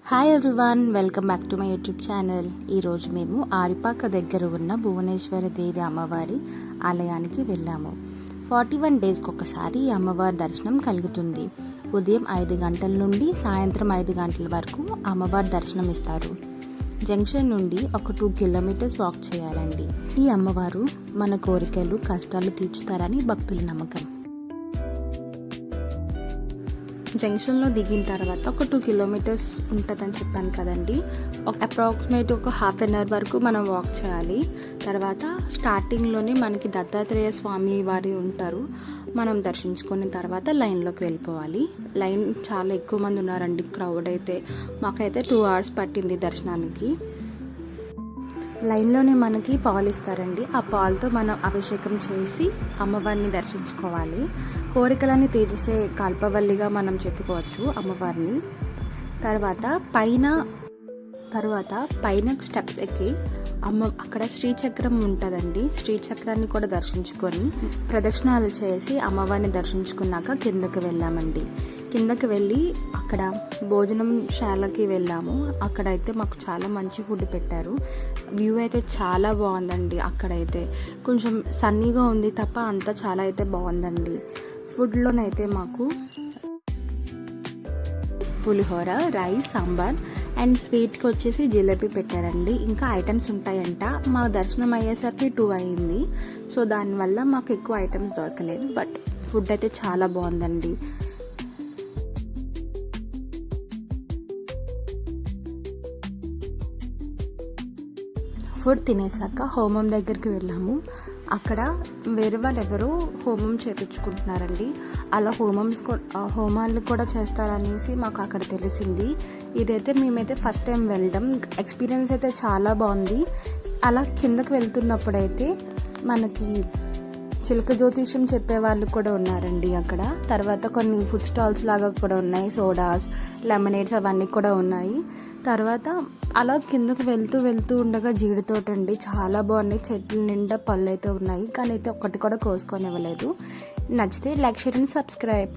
Hi everyone, welcome back to my YouTube channel. ఈరోజు మేము ఆరిపాక దగ్గర ఉన్న భువనేశ్వరి దేవి అమ్మవారి ఆలయానికి వెళ్ళాము. 41 డేస్కి ఒకసారి ఈ అమ్మవారి దర్శనం కలుగుతుంది. ఉదయం 5 గంటల నుండి సాయంత్రం 5 గంటల వరకు అమ్మవారి దర్శనం ఇస్తారు. జంక్షన్ నుండి ఒక 2 కిలోమీటర్స్ వాక్ చేయాలండి. ఈ అమ్మవారు మన కోరికలు కష్టాలు తీర్చుతారని భక్తుల నమ్మకం. జంక్షన్లో దిగిన తర్వాత ఒక 2 కిలోమీటర్స్ ఉంటుందని చెప్పాను కదండి. అప్రాక్సిమేట్ ఒక హాఫ్ అన్ అవర్ వరకు మనం వాక్ చేయాలి. తర్వాత స్టార్టింగ్లోనే మనకి దత్తాత్రేయ స్వామి వారి ఉంటారు. మనం దర్శించుకున్న తర్వాత లైన్లోకి వెళ్ళిపోవాలి. లైన్ చాలా ఎక్కువ మంది ఉన్నారండి. క్రౌడ్ అయితే మాకైతే 2 hours పట్టింది దర్శనానికి. లైన్లోనే మనకి పాలు ఇస్తారండి. ఆ పాలతో మనం అభిషేకం చేసి అమ్మవారిని దర్శించుకోవాలి. కోరికలని తీర్చే కల్పవల్లిగా మనం చెప్పుకోవచ్చు అమ్మవారిని. తర్వాత పైన స్టెప్స్ ఎక్కి అక్కడ శ్రీచక్రం ఉంటుందండి. శ్రీచక్రాన్ని కూడా దర్శించుకొని ప్రదక్షిణాలు చేసి అమ్మవారిని దర్శించుకున్నాక కిందకి వెళ్ళామండి. కిందకి వెళ్ళి అక్కడ భోజనంశాలకి వెళ్ళాము. అక్కడైతే మాకు చాలా మంచి ఫుడ్ పెట్టారు. వ్యూ అయితే చాలా బాగుందండి. అక్కడైతే కొంచెం సన్నీగా ఉంది తప్ప అంతా చాలా అయితే బాగుందండి. ఫుడ్లోనైతే మాకు పులిహోర, రైస్, సాంబార్ అండ్ స్వీట్కి వచ్చేసి జిలేబీ పెట్టారండి. ఇంకా ఐటమ్స్ ఉంటాయంట. మా దర్శనం అయ్యేసరికి 2 అయింది. సో దానివల్ల మాకు ఎక్కువ ఐటమ్స్ దొరకలేదు. బట్ ఫుడ్ అయితే చాలా బాగుందండి. ఫుడ్ తినేసాక హోమం దగ్గరికి వెళ్ళాము. అక్కడ వేరే వాళ్ళు ఎవరో హోమం చేయించుకుంటున్నారండి. అలా హోమాలు కూడా చేస్తారనేసి మాకు అక్కడ తెలిసింది. ఇదైతే మేమైతే ఫస్ట్ టైం వెళ్ళడం. ఎక్స్పీరియన్స్ అయితే చాలా బాగుంది. అలా కిందకి వెళ్తున్నప్పుడైతే మనకి చిలక జ్యోతిష్యం చెప్పే వాళ్ళు కూడా ఉన్నారండి అక్కడ. తర్వాత కొన్ని ఫుడ్ స్టాల్స్ లాగా కూడా ఉన్నాయి. సోడాస్, లెమనేడ్స్ అవన్నీ కూడా ఉన్నాయి. తర్వాత అలా కిందకు వెళ్తూ ఉండగా జీడి తోట అండి. చాలా బాగున్నాయి. చెట్ల నిండా పళ్ళు అయితే ఉన్నాయి. కానీ అయితే ఒక్కటి కూడా కోసుకొని ఇవ్వలేదు. నచ్చితే లైక్, షేర్ అండ్ సబ్స్క్రైబ్.